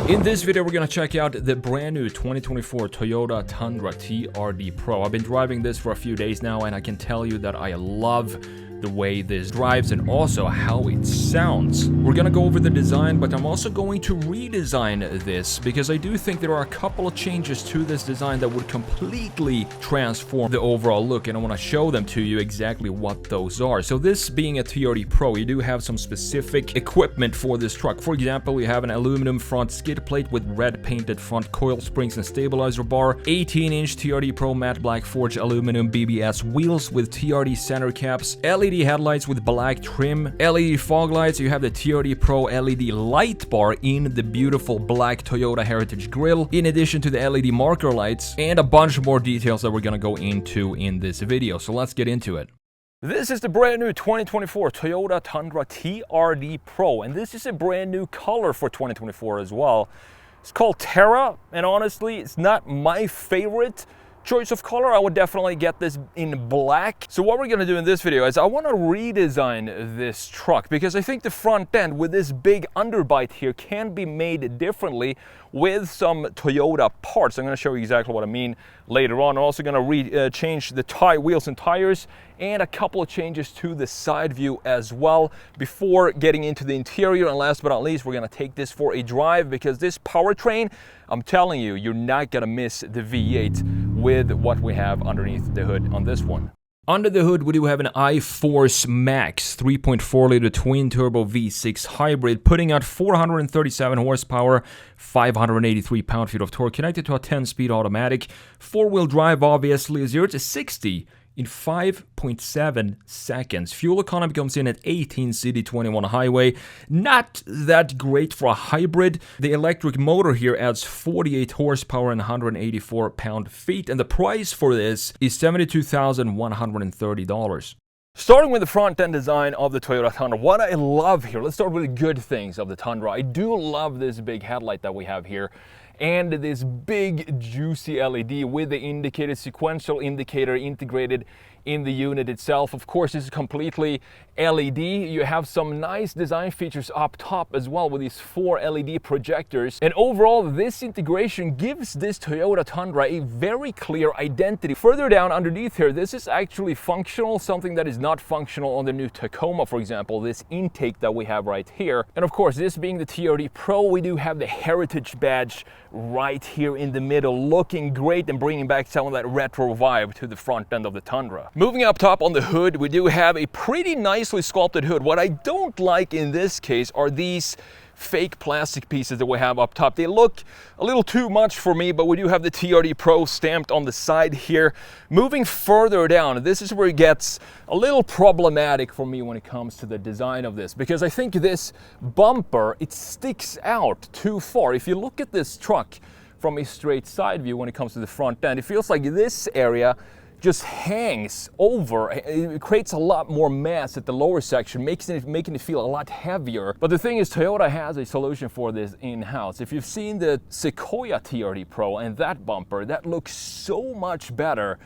In this video, we're gonna check out the brand new 2024 Toyota Tundra TRD Pro. I've been driving this for a few days now, and I can tell you that I love the way this drives and also how it sounds. We're gonna go over the design, but I'm also going to redesign this because I do think there are a couple of changes to this design that would completely transform the overall look, and I want to show them to you exactly what those are. So this being a TRD Pro, you do have some specific equipment for this truck. For example, we have an aluminum front skid plate with red painted front coil springs and stabilizer bar, 18-inch TRD Pro matte black forged aluminum BBS wheels with TRD center caps, LED headlights with black trim, LED fog lights. You have the TRD Pro LED light bar in the beautiful black Toyota Heritage grille, in addition to the LED marker lights, and a bunch more details that we're gonna go into in this video. So let's get into it. This is the brand new 2024 Toyota Tundra TRD Pro, and this is a brand new color for 2024 as well. It's called Terra, and honestly, it's not my favorite choice of color. I would definitely get this in black. So what we're gonna do in this video is I wanna redesign this truck because I think the front end with this big underbite here can be made differently with some Toyota parts. I'm gonna show you exactly what I mean later on. I'm also gonna change the wheels and tires and a couple of changes to the side view as well before getting into the interior. And last but not least, we're gonna take this for a drive because this powertrain, I'm telling you, you're not gonna miss the V8 with what we have underneath the hood on this one. Under the hood, we do have an iForce Max 3.4-liter twin-turbo V6 hybrid, putting out 437 horsepower, 583 pound-feet of torque, connected to a 10-speed automatic, four-wheel drive, obviously, 0 to 60 in 5.7 seconds. Fuel economy comes in at 18 city, 21 highway. Not that great for a hybrid. The electric motor here adds 48 horsepower and 184 pound-feet, and the price for this is $72,130. Starting with the front end design of the Toyota Tundra, what I love here, let's start with the good things of the Tundra. I do love this big headlight that we have here, and this big juicy LED with the indicated sequential indicator integrated in the unit itself. Of course, this is completely LED. You have some nice design features up top as well with these 4 LED projectors. And overall, this integration gives this Toyota Tundra a very clear identity. Further down underneath here, this is actually functional, something that is not functional on the new Tacoma, for example, this intake that we have right here. And of course, this being the TRD Pro, we do have the Heritage badge right here in the middle, looking great and bringing back some of that retro vibe to the front end of the Tundra. Moving up top on the hood, we do have a pretty nicely sculpted hood. What I don't like in this case are these fake plastic pieces that we have up top. They look a little too much for me, but we do have the TRD Pro stamped on the side here. Moving further down, this is where it gets a little problematic for me when it comes to the design of this, because I think this bumper, it sticks out too far. If you look at this truck from a straight side view when it comes to the front end, it feels like this area just hangs over. It creates a lot more mass at the lower section, making it feel a lot heavier. But the thing is, Toyota has a solution for this in-house. If you've seen the Sequoia TRD Pro and that bumper, that looks so much better,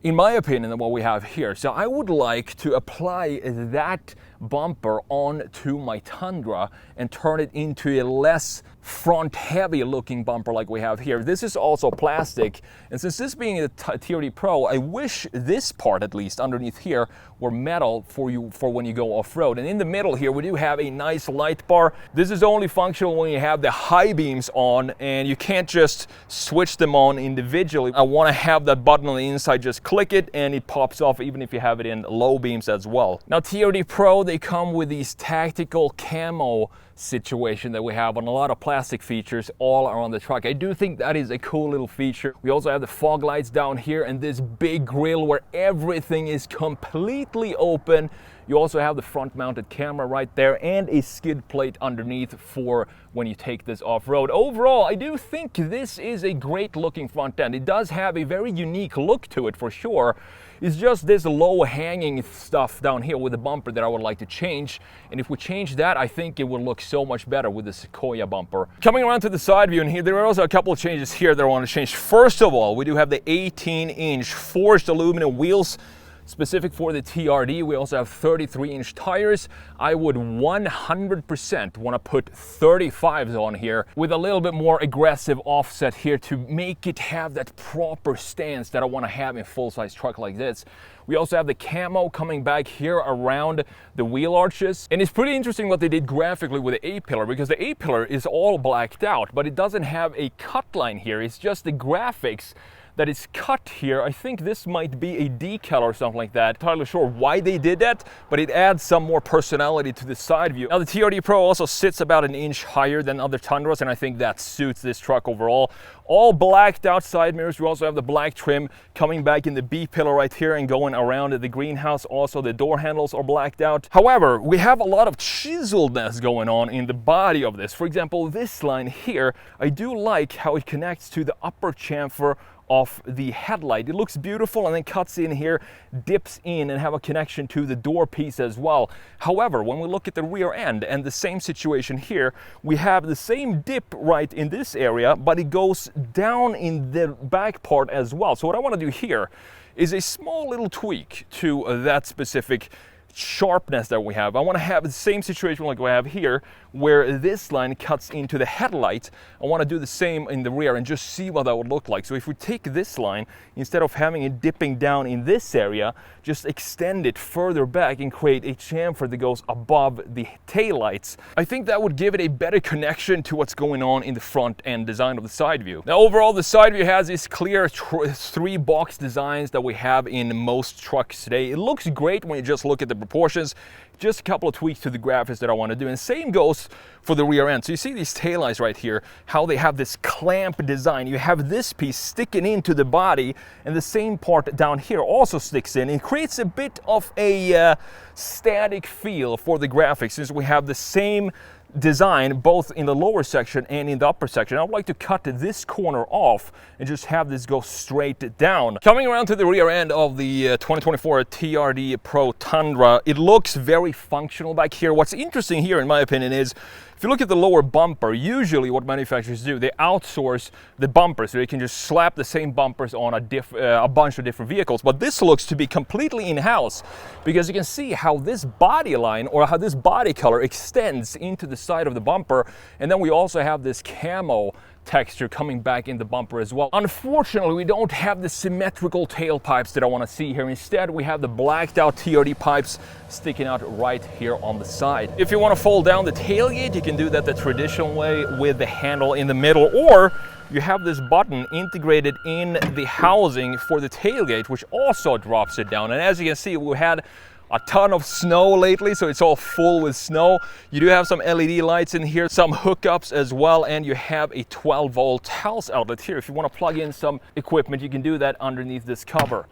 in my opinion, than what we have here. So I would like to apply that bumper onto my Tundra and turn it into a less front heavy looking bumper like we have here. This is also plastic, and since this being a TRD Pro, I wish this part at least underneath here were metal for when you go off-road. And in the middle here we do have a nice light bar. This is only functional when you have the high beams on, and you can't just switch them on individually. I want to have that button on the inside, just click it and it pops off even if you have it in low beams as well. Now TRD Pro, they come with these tactical camo situation that we have on a lot of plastic features all around the truck. I do think that is a cool little feature. We also have the fog lights down here and this big grille where everything is completely open. You also have the front mounted camera right there and a skid plate underneath for when you take this off-road. Overall, I do think this is a great looking front end. It does have a very unique look to it for sure. It's just this low hanging stuff down here with the bumper that I would like to change. And if we change that, I think it will look so much better with the Sequoia bumper. Coming around to the side view, and here there are also a couple of changes here that I want to change. First of all, we do have the 18-inch forged aluminum wheels. specific for the TRD. We also have 33-inch tires. I would 100% want to put 35s on here with a little bit more aggressive offset here to make it have that proper stance that I want to have in full-size truck like this. We also have the camo coming back here around the wheel arches. And it's pretty interesting what they did graphically with the A-pillar, because the A-pillar is all blacked out, but it doesn't have a cut line here. It's just the graphics that is cut here. I think this might be a decal or something like that. Not entirely sure why they did that, but it adds some more personality to the side view. Now the TRD Pro also sits about an inch higher than other Tundras, and I think that suits this truck overall. All blacked out side mirrors. We also have the black trim coming back in the B-pillar right here and going around the greenhouse. Also the door handles are blacked out. However, we have a lot of chiseledness going on in the body of this. For example, this line here, I do like how it connects to the upper chamfer of the headlight. It looks beautiful and then cuts in here, dips in, and have a connection to the door piece as well. However, when we look at the rear end and the same situation here, we have the same dip right in this area, but it goes down in the back part as well. So what I want to do here is a small little tweak to that specific sharpness that we have. I want to have the same situation like we have here, where this line cuts into the headlight. I want to do the same in the rear and just see what that would look like. So if we take this line, instead of having it dipping down in this area, just extend it further back and create a chamfer that goes above the taillights. I think that would give it a better connection to what's going on in the front end design of the side view. Now overall, the side view has these clear three box designs that we have in most trucks today. It looks great when you just look at the proportions. Just a couple of tweaks to the graphics that I want to do, and same goes for the rear end. So you see these taillights right here, how they have this clamp design. You have this piece sticking into the body, and the same part down here also sticks in. It creates a bit of a static feel for the graphics, since we have the same design both in the lower section and in the upper section. I would like to cut this corner off and just have this go straight down. Coming around to the rear end of the 2024 TRD Pro Tundra, it looks very functional back here. What's interesting here, in my opinion, is if you look at the lower bumper, usually what manufacturers do, they outsource the bumpers, so they can just slap the same bumpers on a bunch of different vehicles. But this looks to be completely in-house, because you can see how this body line, or how this body color, extends into the side of the bumper. And then we also have this camo texture coming back in the bumper as well. Unfortunately, we don't have the symmetrical tailpipes that I want to see here. Instead, we have the blacked out TRD pipes sticking out right here on the side. If you want to fold down the tailgate, you can do that the traditional way with the handle in the middle, or you have this button integrated in the housing for the tailgate, which also drops it down. And as you can see, we had a ton of snow lately, so it's all full with snow. You do have some LED lights in here, some hookups as well, and you have a 12-volt house outlet here. If you want to plug in some equipment, you can do that underneath this cover.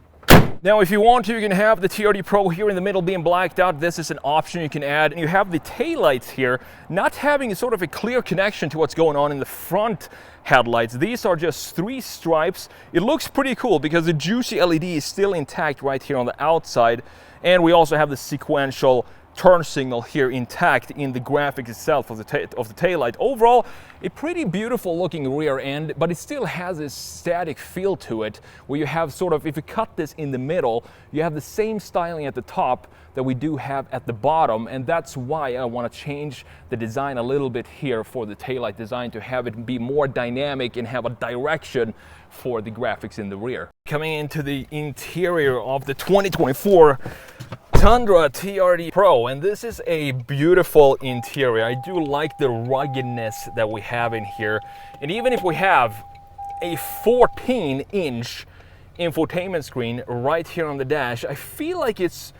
Now, if you want to, you can have the TRD Pro here in the middle being blacked out. This is an option you can add. And you have the taillights here not having sort of a clear connection to what's going on in the front headlights. These are just three stripes. It looks pretty cool because the juicy LED is still intact right here on the outside. And we also have the sequential turn signal here intact in the graphics itself of the taillight. Overall, a pretty beautiful looking rear end, but it still has this static feel to it, where you have sort of, if you cut this in the middle, you have the same styling at the top that we do have at the bottom, and that's why I want to change the design a little bit here for the taillight design, to have it be more dynamic and have a direction for the graphics in the rear. Coming into the interior of the 2024 Tundra TRD Pro, and this is a beautiful interior. I do like the ruggedness that we have in here, and even if we have a 14-inch infotainment screen right here on the dash, I feel like it's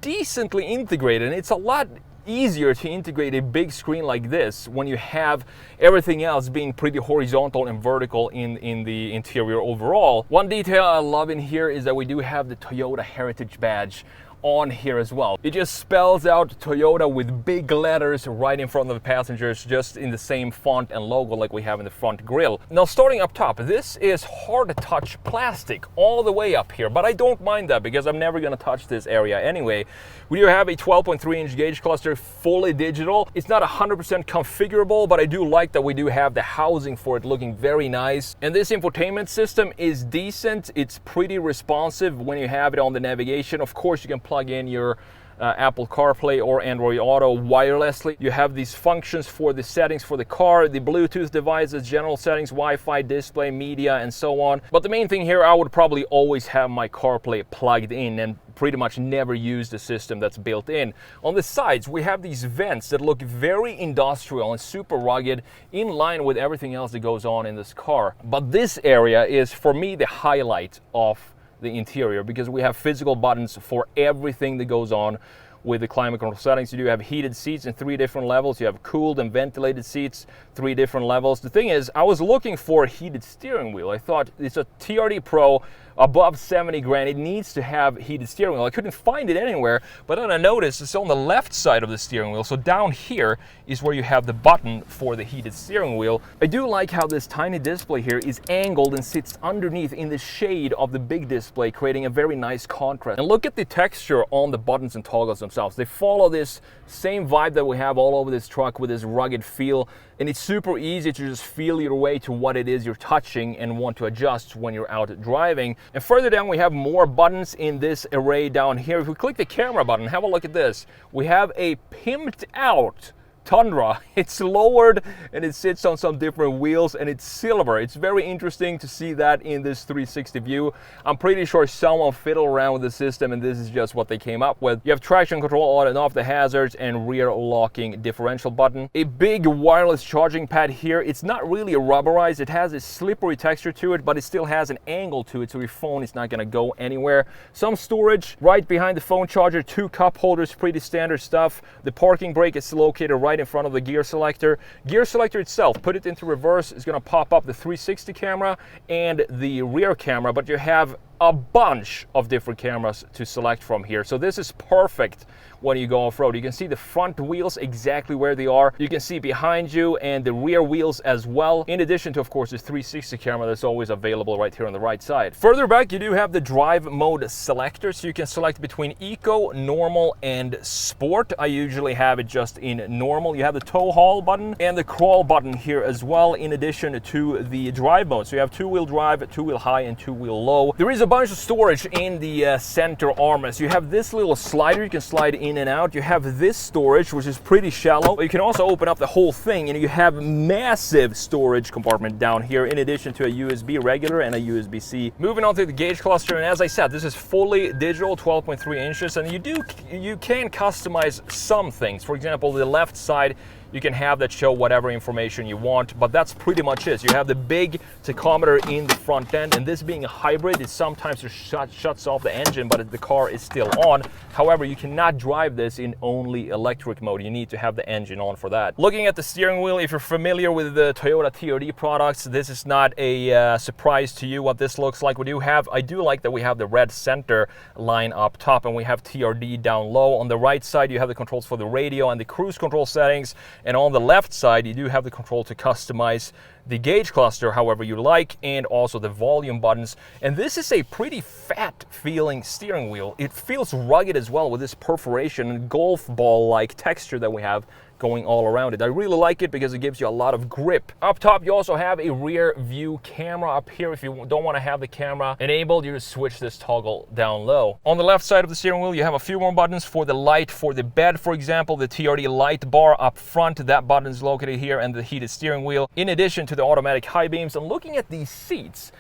decently integrated, and it's a lot easier to integrate a big screen like this when you have everything else being pretty horizontal and vertical in the interior overall. One detail I love in here is that we do have the Toyota Heritage badge on here as well. It just spells out Toyota with big letters right in front of the passengers, just in the same font and logo like we have in the front grille. Now, starting up top, this is hard to touch plastic all the way up here, but I don't mind that because I'm never gonna touch this area anyway. We do have a 12.3-inch gauge cluster, fully digital. It's not 100% configurable, but I do like that we do have the housing for it looking very nice. And this infotainment system is decent. It's pretty responsive when you have it on the navigation. Of course, you can plug in your Apple CarPlay or Android Auto wirelessly. You have these functions for the settings for the car, the Bluetooth devices, general settings, Wi-Fi, display, media, and so on. But the main thing here, I would probably always have my CarPlay plugged in and pretty much never use the system that's built in. On the sides, we have these vents that look very industrial and super rugged, in line with everything else that goes on in this car. But this area is, for me, the highlight of the interior, because we have physical buttons for everything that goes on with the climate control settings. You do have heated seats in 3 different levels. You have cooled and ventilated seats, 3 different levels. The thing is, I was looking for a heated steering wheel. I thought it's a TRD Pro above 70 grand. It needs to have heated steering wheel. I couldn't find it anywhere, but then I noticed it's on the left side of the steering wheel. So down here is where you have the button for the heated steering wheel. I do like how this tiny display here is angled and sits underneath in the shade of the big display, creating a very nice contrast. And look at the texture on the buttons and toggles themselves. They follow this same vibe that we have all over this truck with this rugged feel. And it's super easy to just feel your way to what it is you're touching and want to adjust when you're out driving. And further down, we have more buttons in this array down here. If we click the camera button, have a look at this. We have a pimped out Tundra. It's lowered and it sits on some different wheels, and it's silver. It's very interesting to see that in this 360 view. I'm pretty sure someone fiddled around with the system and this is just what they came up with. You have traction control on and off the hazards and rear locking differential button. A big wireless charging pad here. It's not really rubberized. It has a slippery texture to it, but it still has an angle to it, so your phone is not going to go anywhere. Some storage right behind the phone charger, 2 cup holders, pretty standard stuff. The parking brake is located right in front of the gear selector. Gear selector itself, put it into reverse, is going to pop up the 360 camera and the rear camera, but you have a bunch of different cameras to select from here. So this is perfect when you go off-road. You can see the front wheels exactly where they are. You can see behind you and the rear wheels as well. In addition to, of course, the 360 camera that's always available right here on the right side. Further back, you do have the drive mode selector. So you can select between eco, normal, and sport. I usually have it just in normal. You have the tow haul button and the crawl button here as well, in addition to the drive mode. So you have 2-wheel drive, 2-wheel high, and 2-wheel low. There is a bunch of storage in the center armrest. You have this little slider you can slide in and out. You have this storage, which is pretty shallow. You can also open up the whole thing and you have massive storage compartment down here, in addition to a USB regular and a USB-C. Moving on to the gauge cluster, and as I said, this is fully digital, 12.3 inches, and you can customize some things. For example, the left side, you can have that show whatever information you want, but that's pretty much it. You have the big tachometer in the front end, and this being a hybrid, it sometimes just shuts off the engine, but the car is still on. However, you cannot drive this in only electric mode. You need to have the engine on for that. Looking at the steering wheel, if you're familiar with the Toyota TRD products, this is not a surprise to you what this looks like. I do like that we have the red center line up top, and we have TRD down low. On the right side, you have the controls for the radio and the cruise control settings. And on the left side, you do have the control to customize the gauge cluster however you like, and also the volume buttons. And this is a pretty fat feeling steering wheel. It feels rugged as well with this perforation and golf ball like texture that we have going all around it. I really like it because it gives you a lot of grip. Up top, you also have a rear view camera up here. If you don't want to have the camera enabled, you just switch this toggle down low. On the left side of the steering wheel, you have a few more buttons for the light, for the bed, for example, the TRD light bar up front. That button is located here, and the heated steering wheel, in addition to the automatic high beams. And looking at these seats,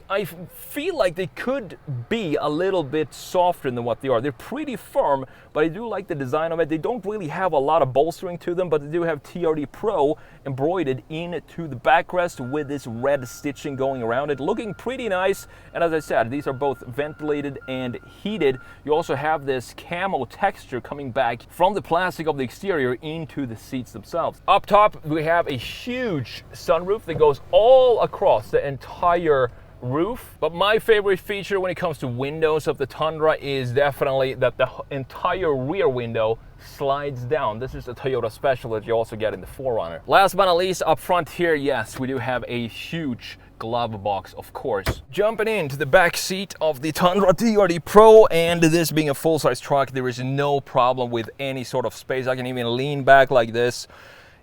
I feel like they could be a little bit softer than what they are. They're pretty firm, but I do like the design of it. They don't really have a lot of bolstering to them, but they do have TRD Pro embroidered into the backrest with this red stitching going around it, looking pretty nice. And as I said, these are both ventilated and heated. You also have this camo texture coming back from the plastic of the exterior into the seats themselves. Up top, we have a huge sunroof that goes all across the entire roof. But my favorite feature when it comes to windows of the Tundra is definitely that the entire rear window slides down. This is a Toyota special that you also get in the 4Runner. Last but not least, up front here, yes, we do have a huge glove box, of course. Jumping into the back seat of the Tundra TRD Pro, and this being a full-size truck, there is no problem with any sort of space. I can even lean back like this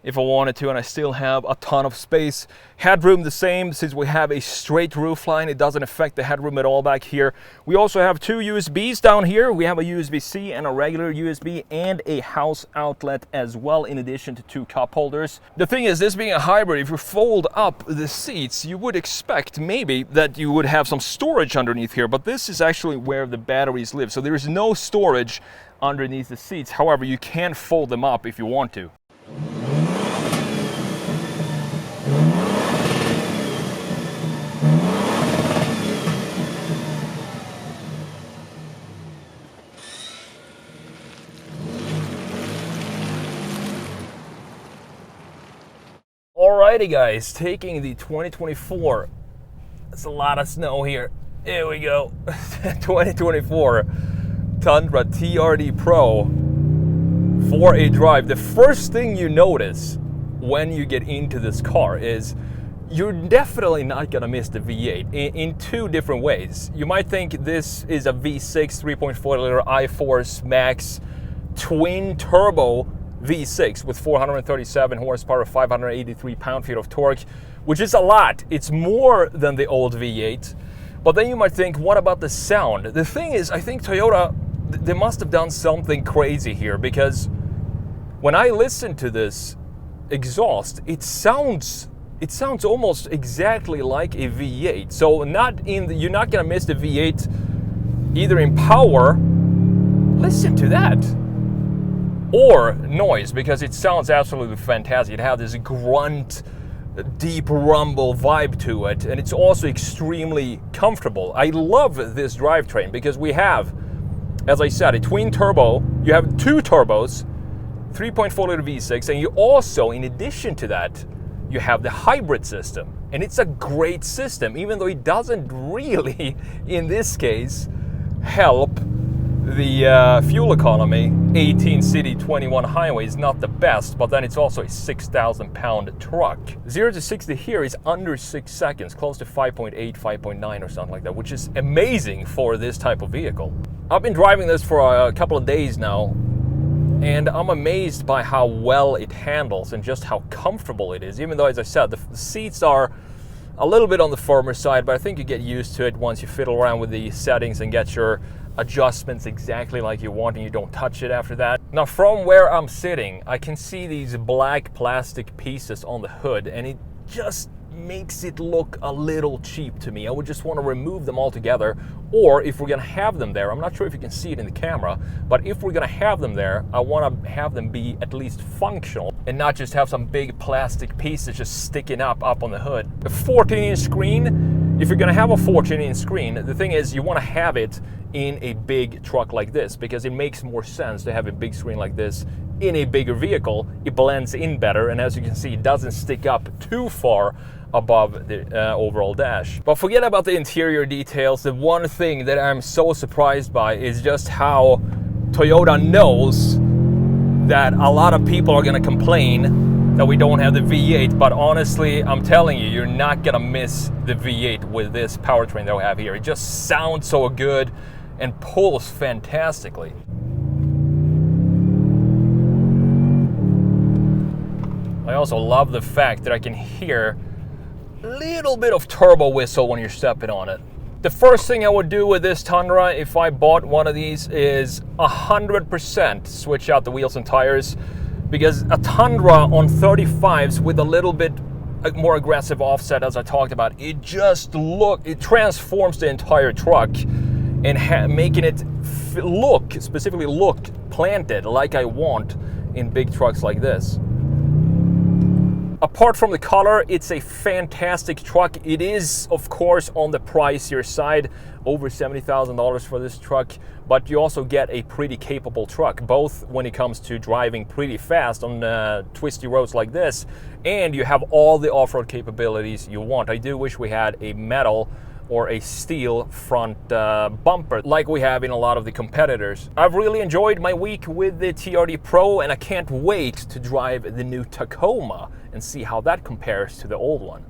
if I wanted to, and I still have a ton of space. Headroom the same, since we have a straight roof line, it doesn't affect the headroom at all back here. We also have two USBs down here. We have a USB-C and a regular USB, and a house outlet as well, in addition to two cup holders. The thing is, this being a hybrid, if you fold up the seats, you would expect maybe that you would have some storage underneath here, but this is actually where the batteries live, so there is no storage underneath the seats. However, you can fold them up if you want to. Alrighty guys, taking the 2024, there's a lot of snow here, here we go, 2024 Tundra TRD Pro for a drive. The first thing you notice when you get into this car is you're definitely not gonna miss the V8 in two different ways. You might think this is a V6 3.4 liter I-Force Max twin turbo V6 with 437 horsepower, 583 pound-feet of torque, which is a lot. It's more than the old V8. But then you might think, what about the sound? The thing is, I think Toyota, they must have done something crazy here, because when I listen to this exhaust, it sounds almost exactly like a V8. So you're not gonna miss the V8 either in power, listen to that, or noise, because it sounds absolutely fantastic. It has this grunt, deep rumble vibe to it, and it's also extremely comfortable. I love this drivetrain because we have, as I said, a twin turbo. You have two turbos, 3.4 liter V6, and you also, in addition to that, you have the hybrid system. And it's a great system, even though it doesn't really, in this case, help the fuel economy. 18 city, 21 highway is not the best, but then it's also a 6,000 pound truck. 0 to 60 here is under 6 seconds, close to 5.8, 5.9 or something like that, which is amazing for this type of vehicle. I've been driving this for a couple of days now, and I'm amazed by how well it handles and just how comfortable it is, even though, as I said, the seats are a little bit on the firmer side, but I think you get used to it once you fiddle around with the settings and get your adjustments exactly like you want, and you don't touch it after that. Now, from where I'm sitting, I can see these black plastic pieces on the hood, and it just makes it look a little cheap to me. I would just want to remove them altogether, or if we're gonna have them there, I'm not sure if you can see it in the camera, but if we're gonna have them there, I want to have them be at least functional and not just have some big plastic pieces just sticking up on the hood. A 14-inch screen, if you're gonna have a 14-inch screen, the thing is you want to have it in a big truck like this, because it makes more sense to have a big screen like this in a bigger vehicle. It blends in better, and as you can see, it doesn't stick up too far above the overall dash. But forget about the interior details. The one thing that I'm so surprised by is just how Toyota knows that a lot of people are going to complain that we don't have the V8, but honestly, I'm telling you, you're not going to miss the V8 with this powertrain that we have here. It just sounds so good and pulls fantastically. I also love the fact that I can hear a little bit of turbo whistle when you're stepping on it. The first thing I would do with this Tundra if I bought one of these is 100% switch out the wheels and tires, because a Tundra on 35s with a little bit more aggressive offset, as I talked about, it transforms the entire truck, and making it specifically look planted like I want in big trucks like this. Apart from the color, it's a fantastic truck. It is, of course, on the pricier side, over $70,000 for this truck, but you also get a pretty capable truck, both when it comes to driving pretty fast on twisty roads like this, and you have all the off-road capabilities you want. I do wish we had a metal or a steel front bumper like we have in a lot of the competitors. I've really enjoyed my week with the TRD Pro, and I can't wait to drive the new Tacoma and see how that compares to the old one.